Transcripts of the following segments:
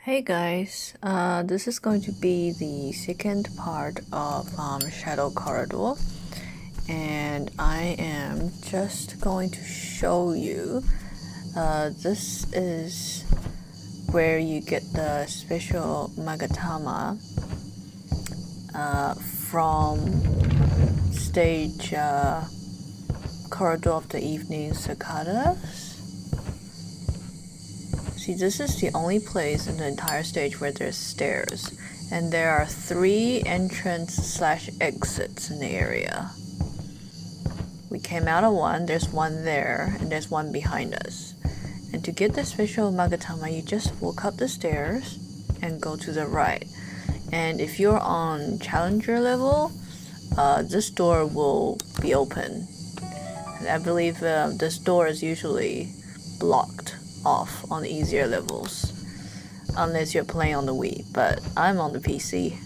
Hey guys, this is going to be the second part of Shadow Corridor, and I am just going to show you. This is where you get the special magatama from stage Corridor of the Evening Cicadas. See, this is the only place in the entire stage where there's stairs, and there are 3 entrance/exits in the area. We came out of one, there's one there, and there's one behind us. And to get the special magatama, you just walk up the stairs and go to the right. And if you're on challenger level, this door will be open. And I believe this door is usually blocked off on easier levels, unless you're playing on the Wii, but I'm on the PC.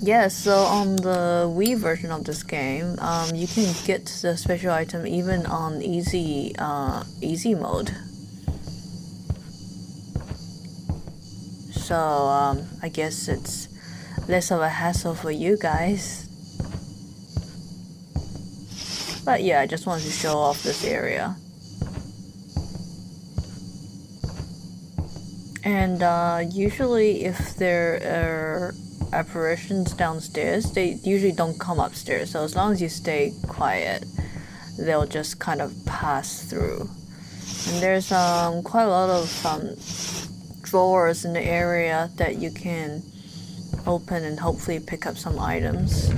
Yeah, so on the Wii version of this game, you can get the special item even on easy mode. So I guess it's less of a hassle for you guys. But yeah, I just wanted to show off this area. And usually if there are apparitions downstairs, they usually don't come upstairs. So as long as you stay quiet, they'll just kind of pass through. And there's quite a lot of drawers in the area that you can open and hopefully pick up some items.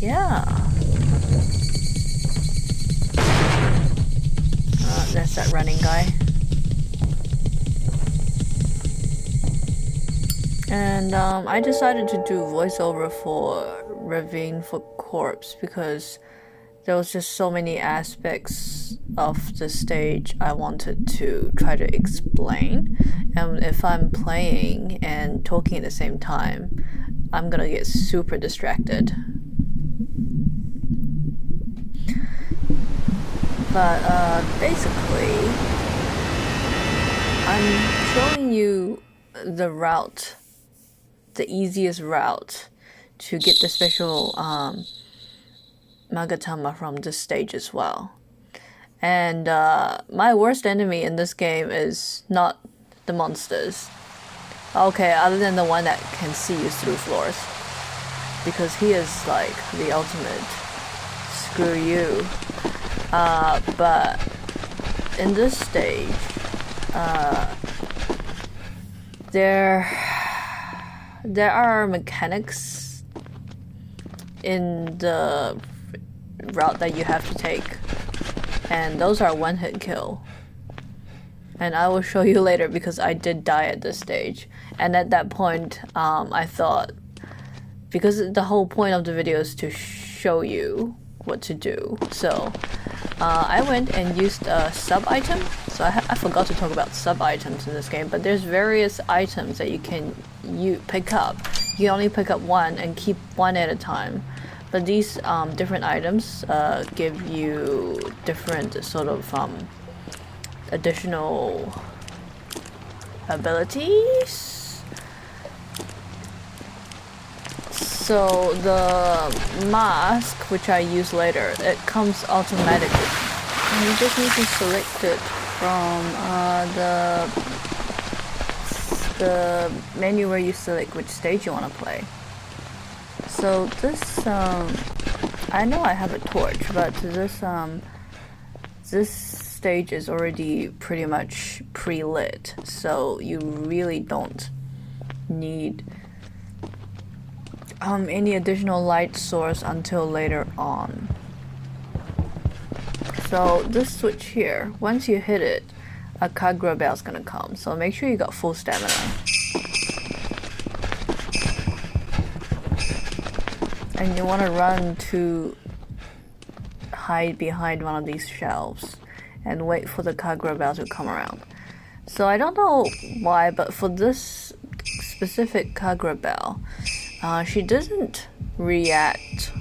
Yeah. There's that running guy. And I decided to do voiceover for Ravine for Corpse because there was just so many aspects of the stage I wanted to try to explain. And if I'm playing and talking at the same time, I'm gonna get super distracted. But basically, I'm showing you the route, the easiest route to get the special magatama from this stage as well. And my worst enemy in this game is not the monsters. Okay, other than the one that can see you through floors. Because he is like the ultimate screw you. But in this stage, there are mechanics in the route that you have to take, and those are one-hit kill. And I will show you later because I did die at this stage. And at that point, I thought, because the whole point of the video is to show you what to do, so I went and used a sub-item. So I forgot to talk about sub-items in this game, but there's various items that you pick up. You can only pick up one and keep one at a time. But these different items give you different sort of additional abilities. So the mask, which I use later, it comes automatically. And you just need to select it from the menu where you select which stage you want to play. So this, I know I have a torch, but this stage is already pretty much pre-lit, so you really don't need any additional light source until later on. So this switch here, once you hit it, a Kagura bell is gonna come. So make sure you got full stamina. And you wanna run to hide behind one of these shelves and wait for the Kagura bell to come around. So I don't know why, but for this specific Kagura bell, she doesn't react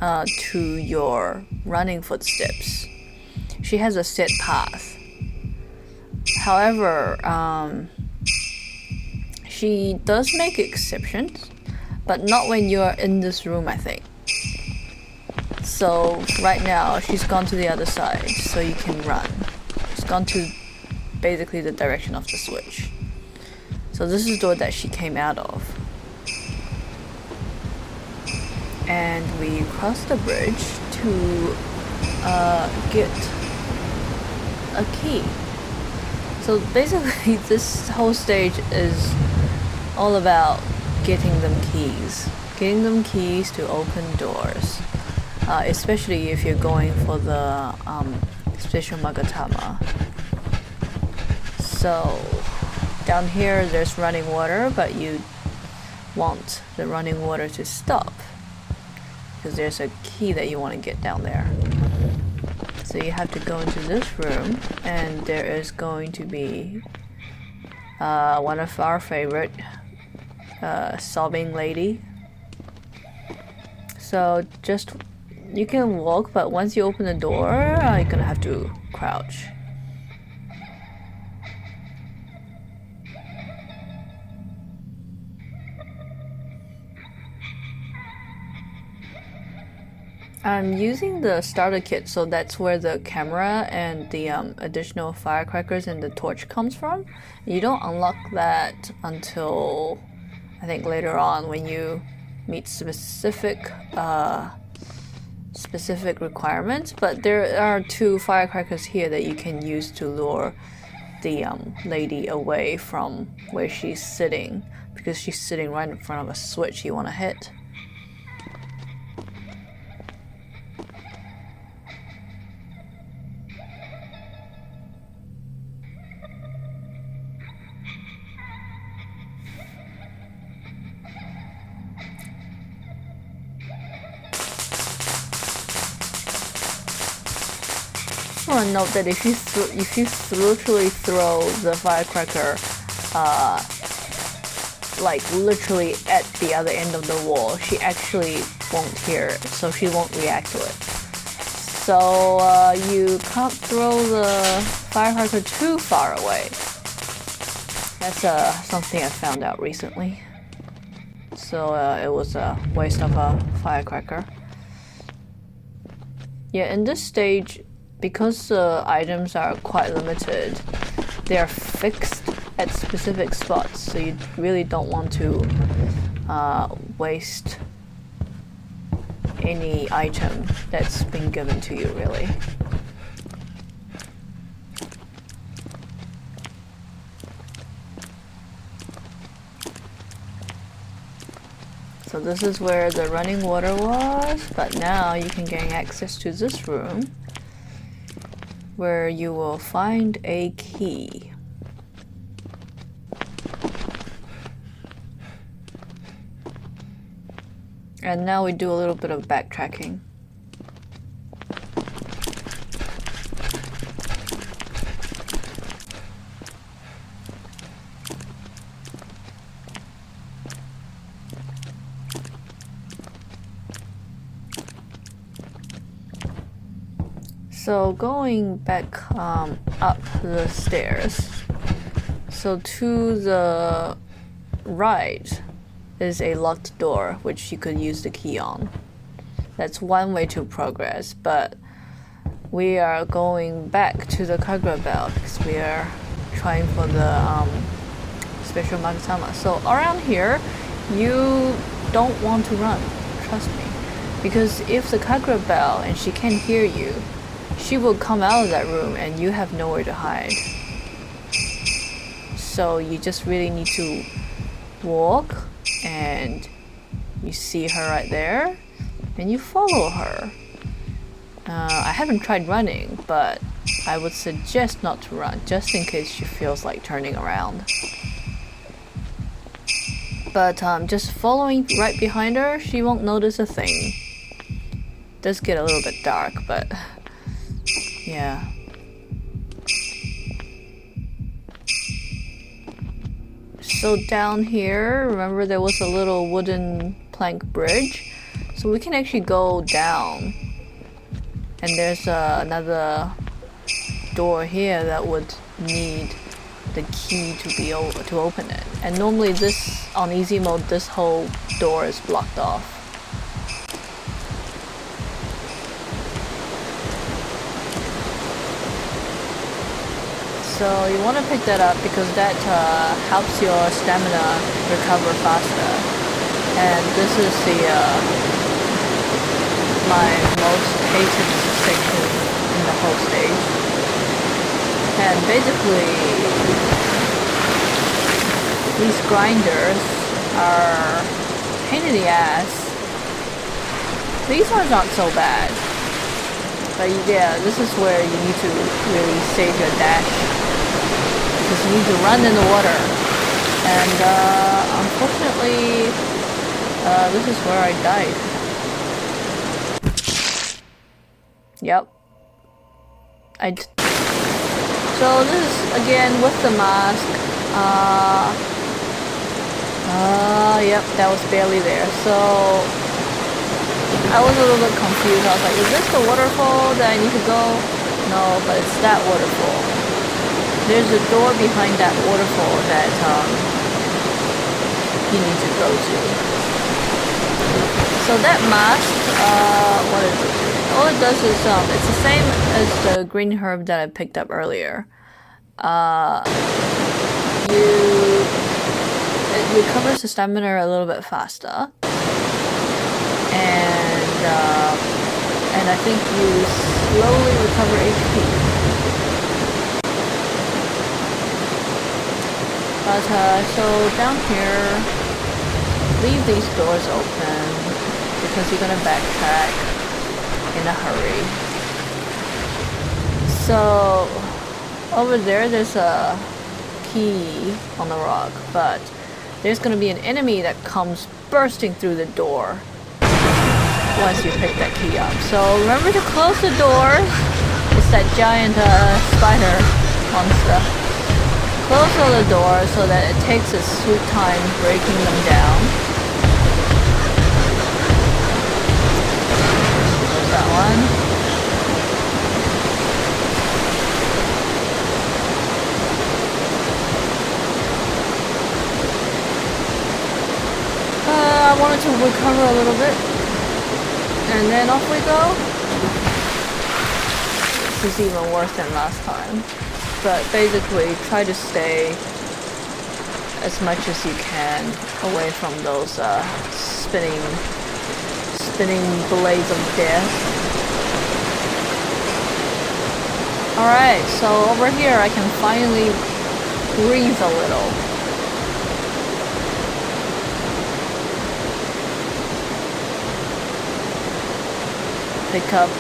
to your running footsteps. She has a set path. However, she does make exceptions, but not when you're in this room, I think. So right now, she's gone to the other side, so you can run. She's gone to basically the direction of the switch. So this is the door that she came out of. And we cross the bridge to get a key. So basically this whole stage is all about getting them keys. Getting them keys to open doors. Especially if you're going for the special magatama. So down here there's running water, but you want the running water to stop because there's a key that you want to get down there. So you have to go into this room, and there is going to be one of our favorite sobbing lady. So just you can walk, but once you open the door, you're gonna have to crouch. I'm using the starter kit, so that's where the camera and the additional firecrackers and the torch comes from. You don't unlock that until I think later on when you meet specific requirements. But there are 2 firecrackers here that you can use to lure the lady away from where she's sitting, because she's sitting right in front of a switch you want to hit. I want to note that if you literally throw the firecracker like literally at the other end of the wall, she actually won't hear it, so she won't react to it. So you can't throw the firecracker too far away. That's something I found out recently. So it was a waste of a firecracker. Yeah, in this stage, because the items are quite limited, they are fixed at specific spots, so you really don't want to waste any item that's been given to you, really. So this is where the running water was, but now you can gain access to this room, where you will find a key. And now we do a little bit of backtracking. So going back up the stairs, so to the right is a locked door which you could use the key on. That's one way to progress, but we are going back to the Kagura bell because we are trying for the special magatama. So around here, you don't want to run, trust me, because if the Kagura bell and she can't hear you, she will come out of that room and you have nowhere to hide. So you just really need to walk, and you see her right there and you follow her. I haven't tried running, but I would suggest not to run just in case she feels like turning around. But just following right behind her, she won't notice a thing. It does get a little bit dark, but yeah. So down here, remember there was a little wooden plank bridge? So we can actually go down. And there's another door here that would need the key to be to open it. And normally this, on easy mode, this whole door is blocked off. So you want to pick that up because that helps your stamina recover faster. And this is the my most hated section in the whole stage. And basically, these grinders are a pain in the ass. These ones not so bad. But yeah, this is where you need to really save your dash. Because you need to run in the water. And unfortunately, this is where I died. Yep. So this is again with the mask. Yep, that was barely there. So I was a little bit confused. I was like, is this the waterfall that I need to go? No, but it's that waterfall. There's a door behind that waterfall that you need to go to. So that mask, what is it? All it does is, it's the same as the green herb that I picked up earlier. It recovers the stamina a little bit faster. And I think you slowly recover HP. But, so down here, leave these doors open because you're gonna backtrack in a hurry. So, over there's a key on the rock, but there's gonna be an enemy that comes bursting through the door once you pick that key up. So remember to close the doors. It's that giant spider monster. Close all the doors so that it takes its sweet time breaking them down. There's that one. I wanted to recover a little bit. And then off we go. This is even worse than last time. But basically, try to stay as much as you can away from those spinning blades of death. Alright, so over here I can finally breathe a little. Pick up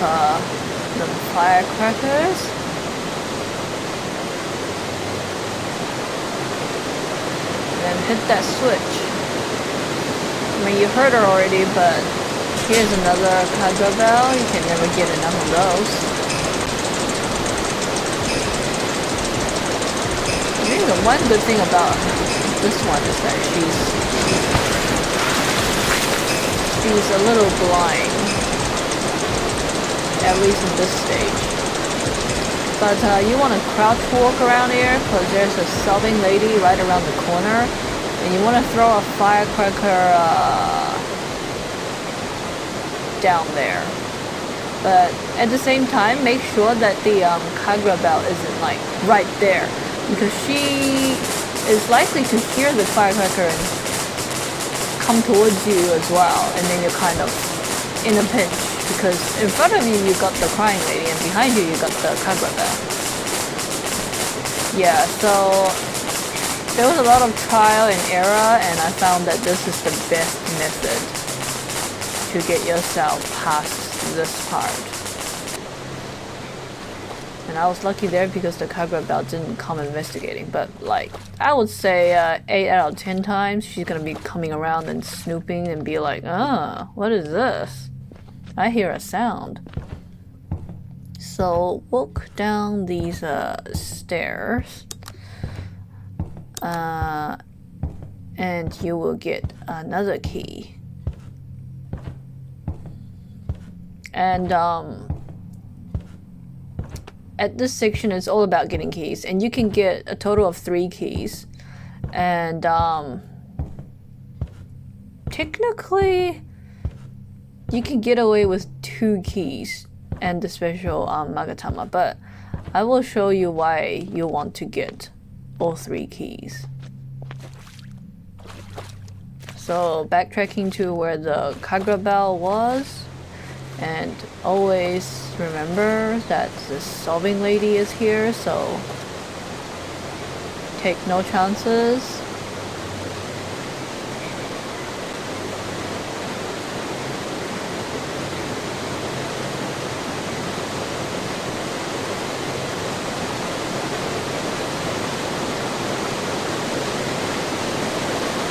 the firecrackers. And hit that switch. I mean, you heard her already, but here's another Kagura bell. You can never get enough of those. I think the one good thing about this one is that she's a little blind, at least in this stage. But you want to crouch walk around here because there's a sobbing lady right around the corner. And you want to throw a firecracker down there. But at the same time, make sure that the Kagura bell isn't like right there. Because she is likely to hear the firecracker and come towards you as well. And then you're kind of in a pinch. Because in front of you, you got the crying lady, and behind you, you got the Kagura bell. Yeah, so there was a lot of trial and error, and I found that this is the best method to get yourself past this part. And I was lucky there because the Kagura bell didn't come investigating, but like, I would say 8 out of 10 times, she's gonna be coming around and snooping and be like, what is this? I hear a sound. So walk down these stairs. and you will get another key. And at this section, it's all about getting keys, and you can get a total of 3 keys. And technically, you can get away with 2 keys and the special magatama, but I will show you why you want to get all 3 keys. So backtracking to where the Kagura bell was, and always remember that the solving lady is here, so take no chances.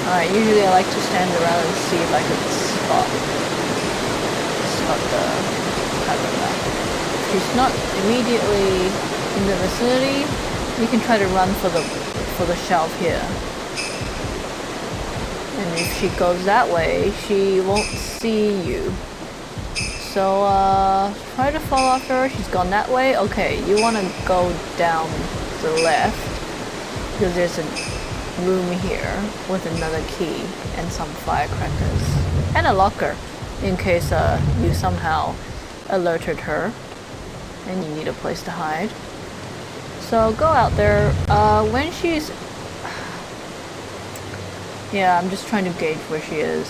Alright, usually I like to stand around and see if I could spot the Kagura. If she's not immediately in the vicinity, you can try to run for the shelf here. And if she goes that way, she won't see you. So try to follow after her. She's gone that way. Okay, you want to go down the left because there's a room here with another key and some firecrackers and a locker in case you somehow alerted her and you need a place to hide. So go out there when she's I'm just trying to gauge where she is.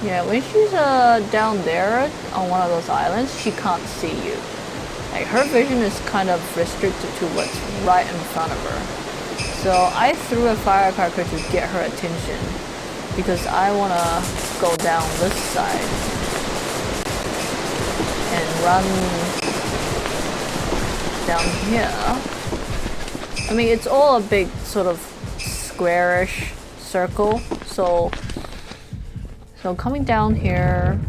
Yeah, when she's down there on one of those islands, she can't see you. Like, her vision is kind of restricted to what's right in front of her. So I threw a firecracker to get her attention because I want to go down this side and run down here. I mean, it's all a big sort of squarish circle. So coming down here,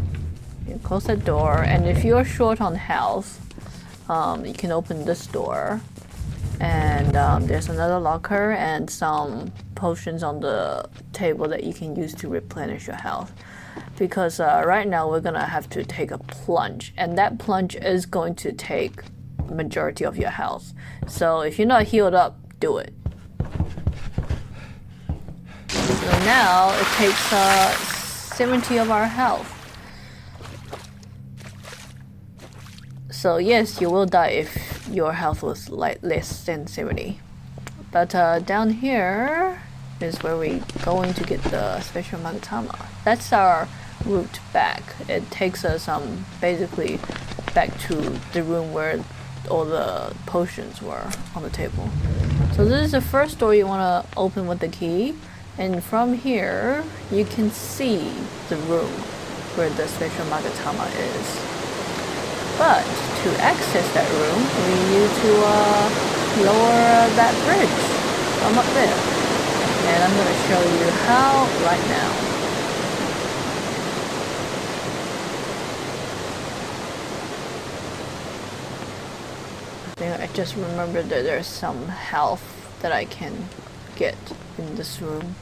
you close that door, and if you're short on health, you can open this door, and there's another locker and some potions on the table that you can use to replenish your health. Because right now we're gonna have to take a plunge, and that plunge is going to take the majority of your health. So if you're not healed up, do it. So now it takes 70 of our health. So yes, you will die if your health was like less than 70. But down here is where we're going to get the special magatama. That's our route back. It takes us basically back to the room where all the potions were on the table. So this is the first door you want to open with the key, and from here you can see the room where the special magatama is. But to access that room, we need to lower that bridge from up there. And I'm going to show you how right now. I just remembered that there's some health that I can get in this room.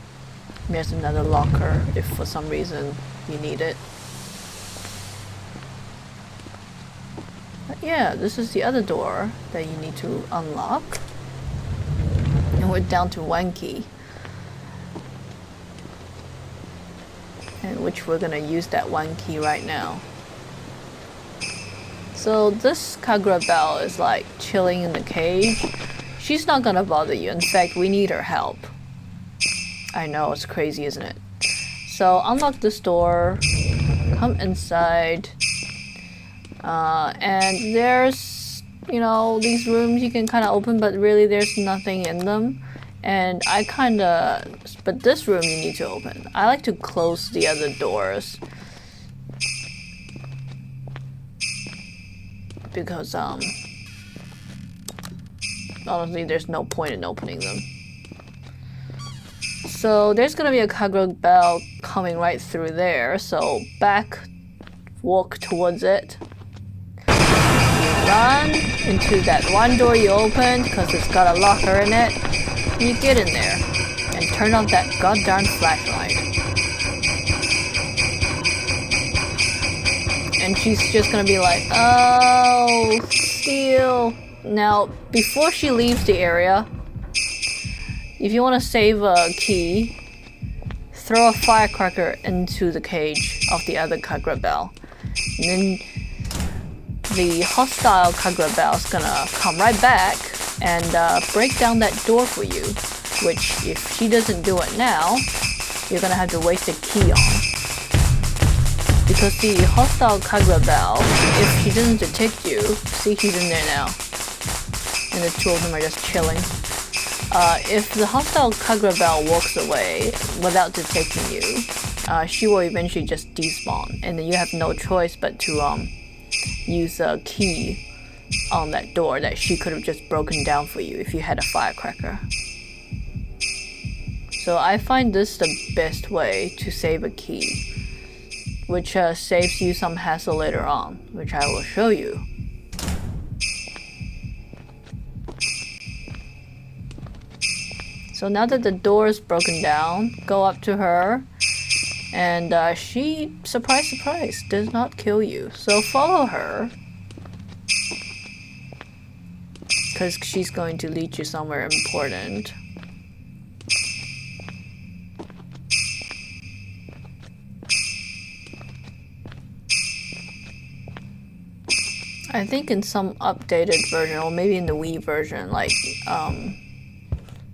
There's another locker if for some reason you need it. Yeah, this is the other door that you need to unlock. And we're down to 1 key. And which we're gonna use that 1 key right now. So this Kagura bell is like chilling in the cage. She's not gonna bother you. In fact, we need her help. I know, it's crazy, isn't it? So unlock this door, come inside. And there's, these rooms you can kind of open, but really there's nothing in them. And but this room you need to open. I like to close the other doors. Because, honestly, there's no point in opening them. So there's gonna be a Kagura bell coming right through there. So walk towards it. Run into that one door you opened because it's got a locker in it. You get in there and turn off that goddamn flashlight. And she's just gonna be like, oh, steal. Now, before she leaves the area, if you want to save a key, throw a firecracker into the cage of the other Kagura bell. And then the hostile Kagura bell is gonna come right back and break down that door for you. Which, if she doesn't do it now, you're gonna have to waste a key on. Because the hostile Kagura bell, if she doesn't detect you, see she's in there now. And the two of them are just chilling. If the hostile Kagura bell walks away without detecting you, she will eventually just despawn, and then you have no choice but to use a key on that door that she could have just broken down for you if you had a firecracker. So I find this the best way to save a key, which saves you some hassle later on, which I will show you. So now that the door is broken down, go up to her, and she, surprise surprise, does not kill you. So follow her, because she's going to lead you somewhere important. I think in some updated version, or maybe in the Wii version, like,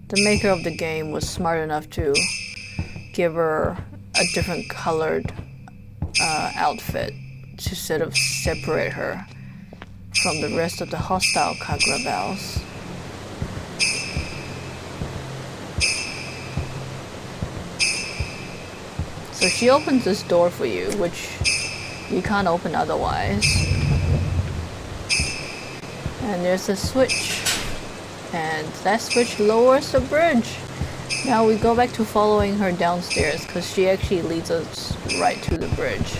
the maker of the game was smart enough to give her a different colored outfit to sort of separate her from the rest of the hostile Kagura bells. So she opens this door for you, which you can't open otherwise. And there's a switch, and that switch lowers the bridge. Now we go back to following her downstairs, because she actually leads us right to the bridge.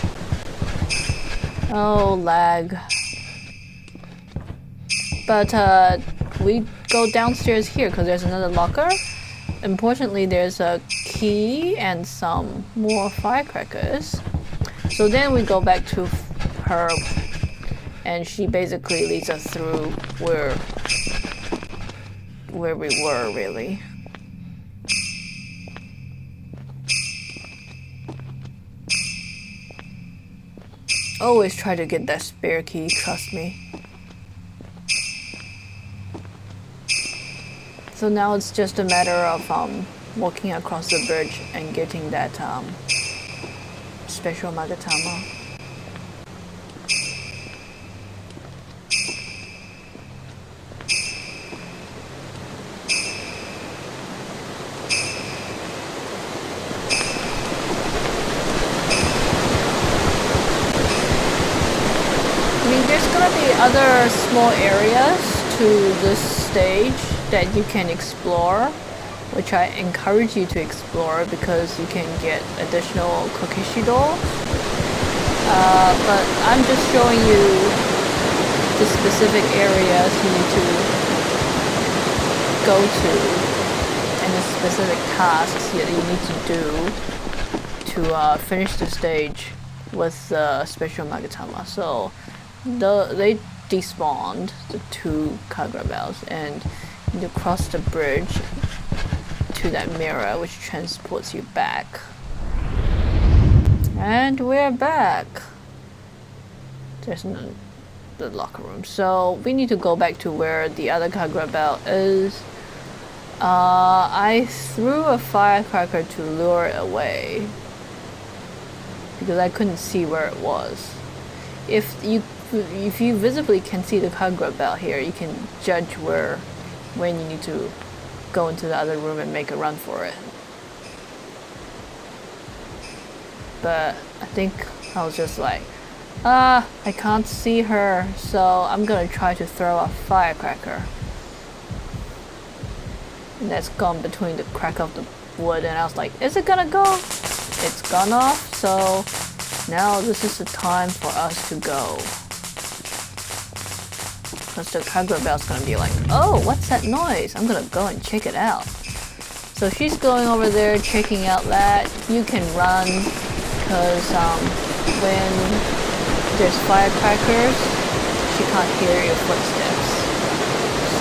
Oh, lag. But we go downstairs here because there's another locker. Importantly, there's a key and some more firecrackers. So then we go back to her, and she basically leads us through where we were, really. Always try to get that spare key, trust me. So now it's just a matter of walking across the bridge and getting that special magatama. Other small areas to this stage that you can explore, which I encourage you to explore because you can get additional kokeshi dolls. But I'm just showing you the specific areas you need to go to and the specific tasks that you need to do to finish the stage with the special magatama. So they despawned the two Kagura bells, and you cross the bridge to that mirror which transports you back. And we're back. There's the locker room. So we need to go back to where the other Kagura bell is. I threw a firecracker to lure it away because I couldn't see where it was. If you visibly can see the Kagura bell here, you can judge when you need to go into the other room and make a run for it. But I think I was just like, I can't see her, so I'm gonna try to throw a firecracker. And that's gone between the crack of the wood, and I was like, is it gonna go? It's gone off, so now this is the time for us to go. Because the Kagura bell's gonna be like, oh, what's that noise? I'm gonna go and check it out. So she's going over there checking out that. You can run because when there's firecrackers, she can't hear your footsteps.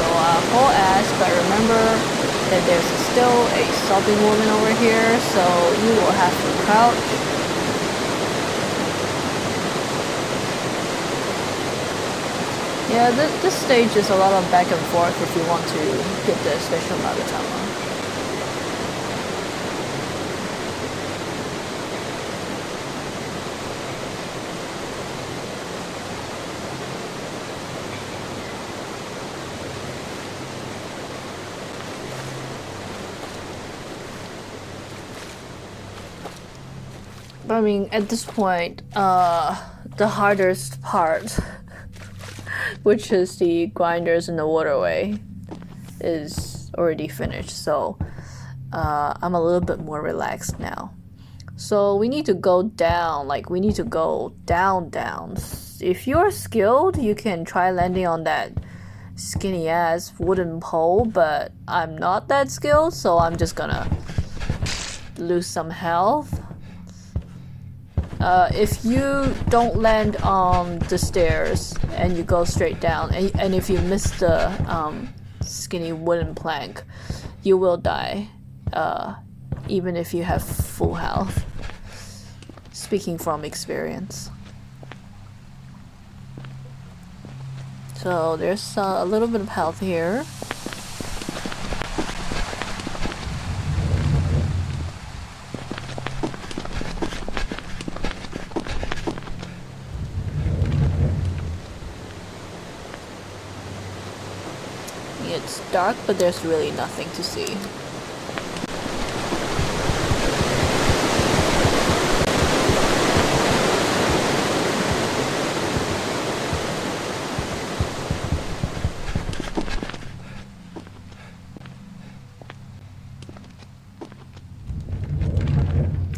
So hold ass, but remember that there's still a sobbing woman over here, so you will have to crouch. Yeah, this stage is a lot of back and forth if you want to get the special magatama. I mean, at this point, the hardest part, which is the grinders in the waterway, is already finished. So I'm a little bit more relaxed now. So we need to go down, like we need to go down. If you're skilled, you can try landing on that skinny ass wooden pole, but I'm not that skilled, so I'm just gonna lose some health. If you don't land on the stairs and you go straight down, and if you miss the skinny wooden plank, you will die, even if you have full health. Speaking from experience. So there's a little bit of health here. It's dark, but there's really nothing to see.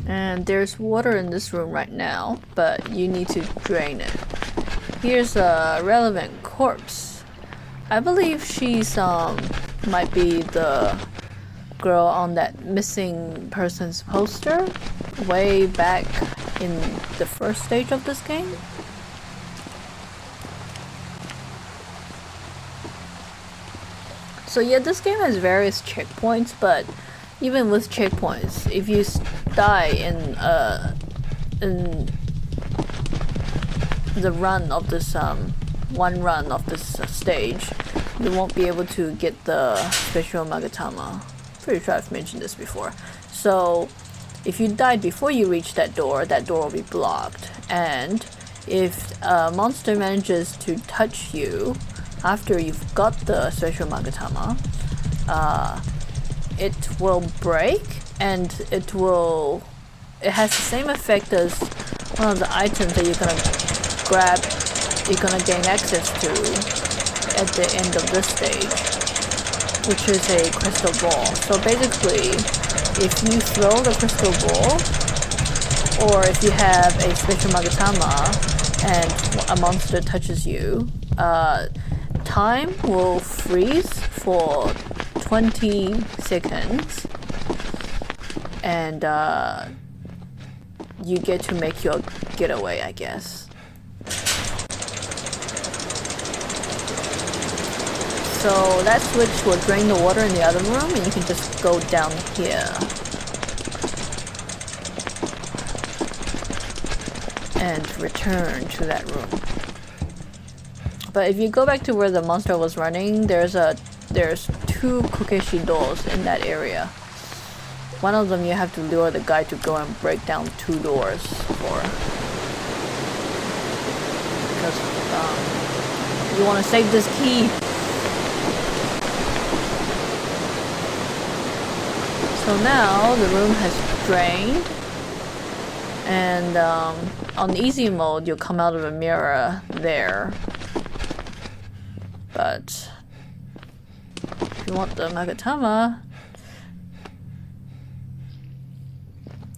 And there's water in this room right now, but you need to drain it. Here's a relevant corpse. I believe she's might be the girl on that missing persons poster way back in the first stage of this game. So yeah, this game has various checkpoints, but even with checkpoints, if you die in the run of this one run of this stage, you won't be able to get the special magatama. Pretty sure I've mentioned this before. So if you died before you reach that door will be blocked. And if a monster manages to touch you after you've got the special magatama, it will break, and it has the same effect as one of the items that you're gonna grab, you're gonna gain access to at the end of this stage, which is a crystal ball. So basically, if you throw the crystal ball, or if you have a special magatama and a monster touches you, time will freeze for 20 seconds, and you get to make your getaway, I guess. So that switch will drain the water in the other room, and you can just go down here and return to that room. But if you go back to where the monster was running, there's two kokeshi doors in that area. One of them you have to lure the guy to go and break down 2 doors for. Because you want to save this key. So now the room has drained, and on easy mode you'll come out of a mirror there. But if you want the magatama,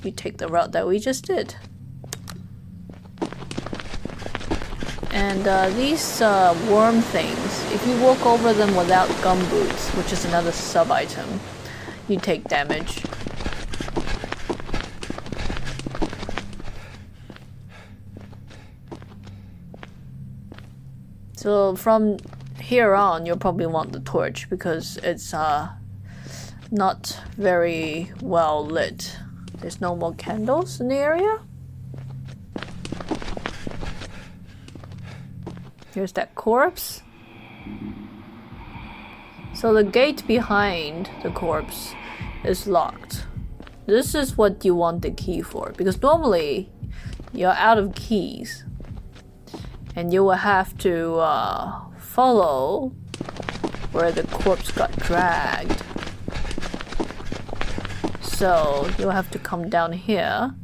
you take the route that we just did. And these worm things, if you walk over them without gumboots, which is another sub-item, you take damage. So from here on, you'll probably want the torch because it's not very well lit. There's no more candles in the area. Here's that corpse. So the gate behind the corpse is locked. This is what you want the key for, because normally you're out of keys and you will have to follow where the corpse got dragged. So you'll have to come down here.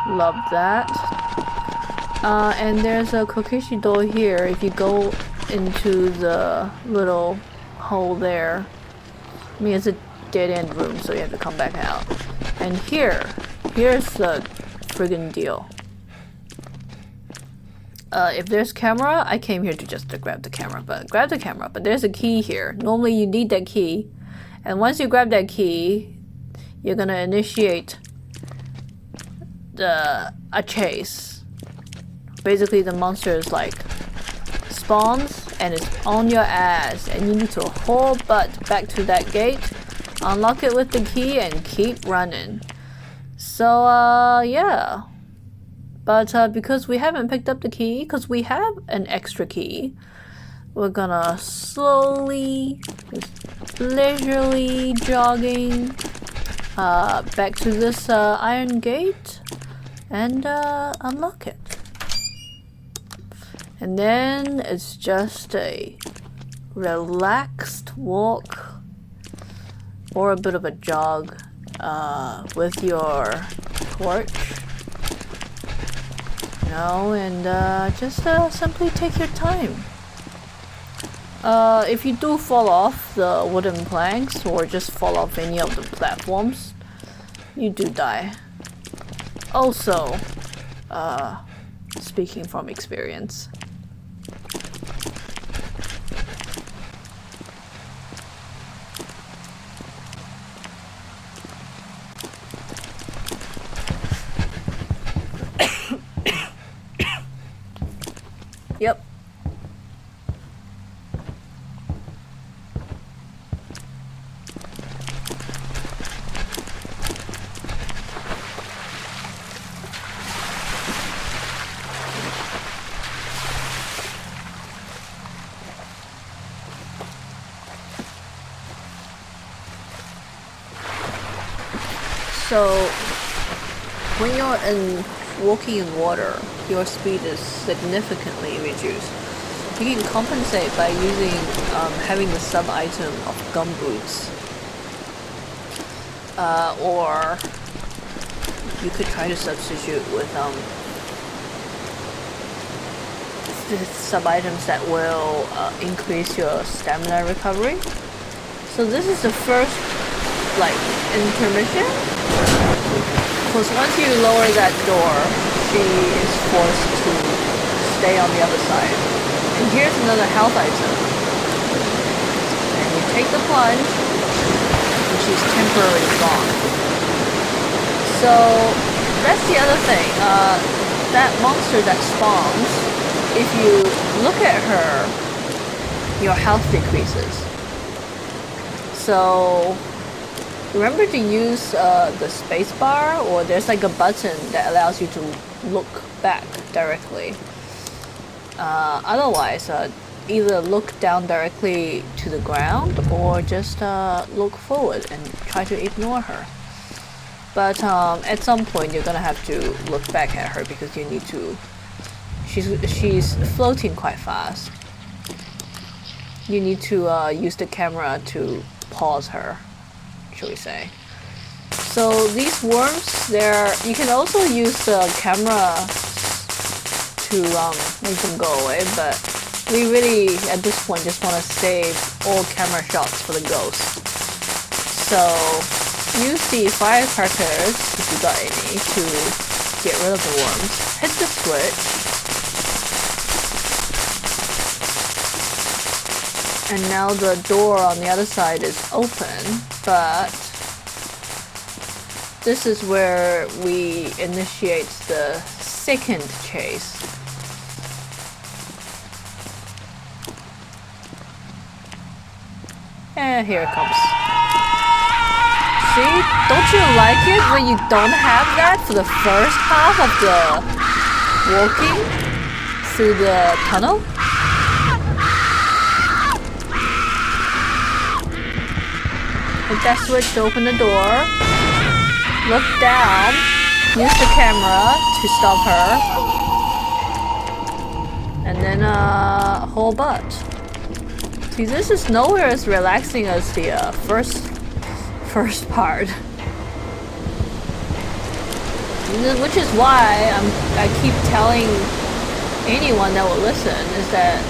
Love that. And there's a kokeshi door here. If you go into the little hole there, I mean, it's a dead-end room, so you have to come back out. And here's the friggin' deal. If there's camera, I came here to just to grab the camera, but there's a key here. Normally you need that key, and once you grab that key, you're gonna initiate a chase. Basically the monster is like spawns and it's on your ass, and you need to haul butt back to that gate, unlock it with the key, and keep running. So yeah. But because we haven't picked up the key, because we have an extra key, we're gonna slowly, leisurely jogging back to this iron gate and unlock it. And then it's just a relaxed walk or a bit of a jog with your torch. And just simply take your time. If you do fall off the wooden planks or just fall off any of the platforms, you do die. Also, speaking from experience. Yep. So when you're walking in water, your speed is significantly reduced. You can compensate by using having the sub item of gumboots, or you could try to substitute with sub items that will increase your stamina recovery. So this is the first intermission, because once you lower that door, she is forced to stay on the other side. And here's another health item. And you take the plunge, and she's temporarily gone. So that's the other thing. That monster that spawns, if you look at her, your health decreases. So remember to use the spacebar, or there's like a button that allows you to look back directly. Otherwise, either look down directly to the ground or just look forward and try to ignore her. But at some point you're gonna have to look back at her because you need to. She's floating quite fast. You need to use the camera to pause her, shall we say. So these worms, you can also use the camera to make them go away, but we really at this point just want to save all camera shots for the ghosts. So use the firecrackers, if you got any, to get rid of the worms. Hit the switch, And now the door on the other side is open, but this is where we initiate the second chase. And here it comes. See? Don't you like it when you don't have that for the first half of the walking through the tunnel? Hit that switch to open the door. Look down. Use the camera to stop her. And then whole butt. See, this is nowhere as relaxing as the first part. Which is why I keep telling anyone that will listen is that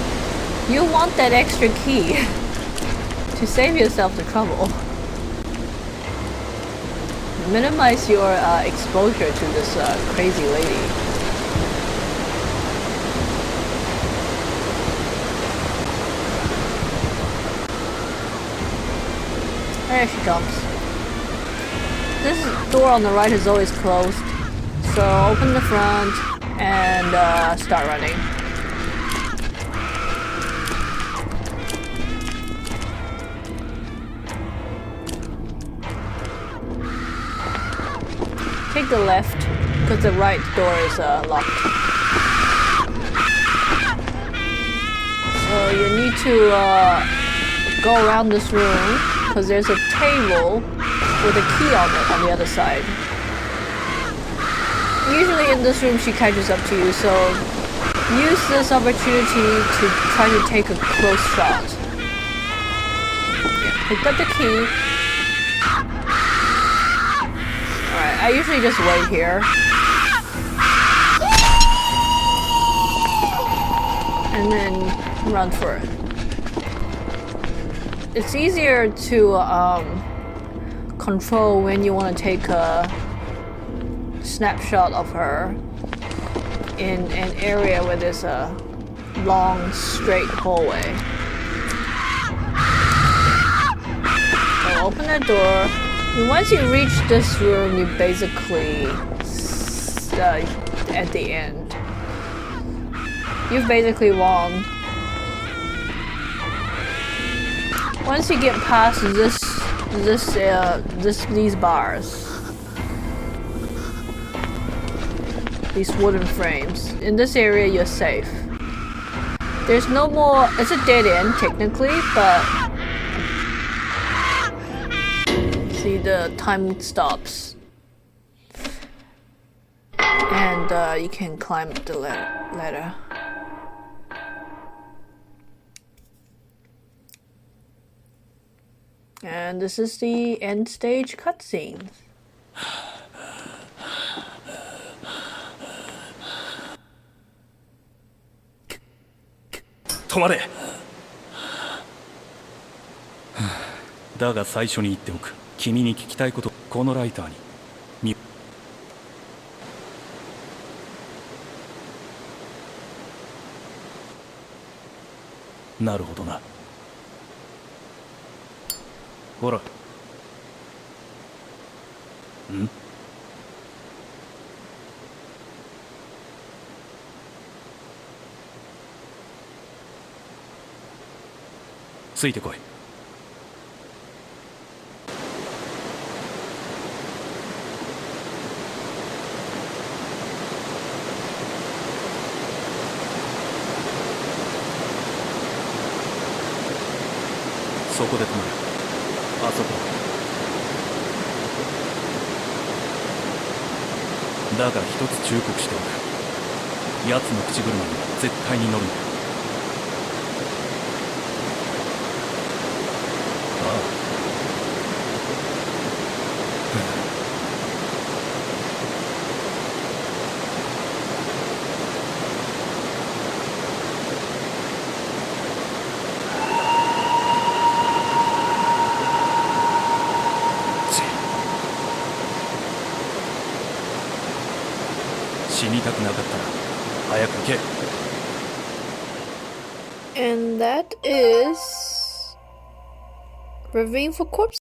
you want that extra key to save yourself the trouble. Minimize your exposure to this crazy lady. There she comes. This door on the right is always closed, so open the front and start running. Take the left, because the right door is locked. So you need to go around this room, because there's a table with a key on it on the other side. Usually in this room she catches up to you, so use this opportunity to try to take a close shot. Yeah, pick up the key. Alright, I usually just wait here. And then run for it. It's easier to control when you want to take a snapshot of her in an area where there's a long straight hallway. So open that door, and once you reach this room, you basically at the end. You've basically won. Once you get past these bars, these wooden frames, in this area you're safe. There's no more. It's a dead end technically, but see the time stops, and you can climb the ladder. And this is the end stage cutscene. 止まれ。だが最初に言っておく。君に聞きたいこと、このライターに。なるほどな。ほら。ん？ついてこい。そこで止まる。あそこだが一つ忠告しておく。奴の口車には絶対に乗るんだ。ああ。死にたくなかったら早く行け。 And that is Ravine for corpse.